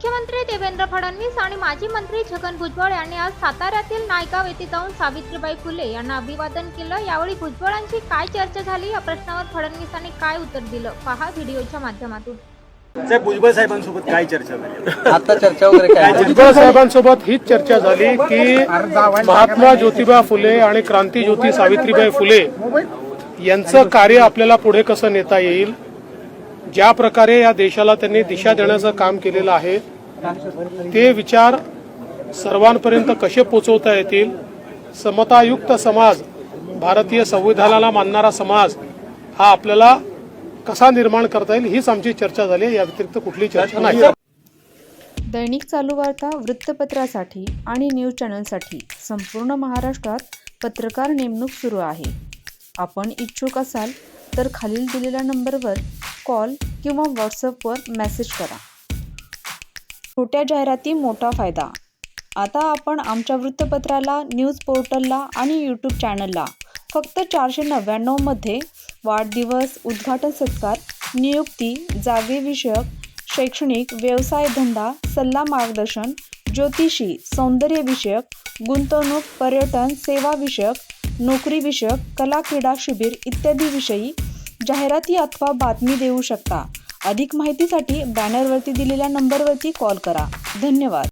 मुख्यमंत्री देवेंद्र फडणवीस आणि माजी मंत्री छगन भुजबळ यांनी आज साताऱ्यातील नायगाव येथे जाऊन सावित्रीबाई फुले यांना अभिवादन केलं। यावेळी भुजबळांची काय चर्चा झाली या प्रश्नावर फडणवीसांनी काय उत्तर दिलं, पहा व्हिडिओच्या माध्यमातून। साहेब, भुजबळ साहेबांसोबत काय चर्चा झाली? आता चर्चा वगैरे काय? भुजबळ साहेबांसोबत हीच चर्चा झाली की महात्मा ज्योतिबा फुले आणि क्रांतीज्योती सावित्रीबाई फुले यांचं कार्य आपल्याला पुढे कसं नेता येईल, ज्या प्रकारे या देशाला त्यांनी दिशा देण्याचं काम केलेलं आहे ते विचार सर्वांपर्यंत कसे पोहोचवता येतील, समतायुक्त समाज, भारतीय संविधानाला मानणारा समाज हा आपल्याला कसा निर्माण करता येईल हीच आमची चर्चा झाली। या व्यतिरिक्त कुठली चर्चा नाही। दैनिक चालू वार्ता वृत्तपत्रासाठी आणि न्यूज चॅनलसाठी संपूर्ण महाराष्ट्रात पत्रकार नेमणूक सुरू आहे। आपण इच्छुक असाल तर खालील दिलेल्या नंबरवर कॉल किंवा व्हॉट्सअपवर मेसेज करा। छोट्या जाहिराती मोठा फायदा। आता आपण आमच्या वृत्तपत्राला, न्यूज पोर्टलला आणि यूट्यूब चॅनलला फक्त 499 मध्ये वाढदिवस, उद्घाटन सत्कार, नियुक्ती, जागेविषयक, शैक्षणिक, व्यवसाय धंदा, सल्ला मार्गदर्शन, ज्योतिषी, सौंदर्यविषयक, गुंतवणूक, पर्यटन, सेवाविषयक, नोकरीविषयक, कला, क्रीडा शिबिर इत्यादी विषयी जाहिराती अथवा बातमी देऊ शकता। अधिक माहितीसाठी बॅनरवरती दिलेल्या नंबरवरती कॉल करा। धन्यवाद।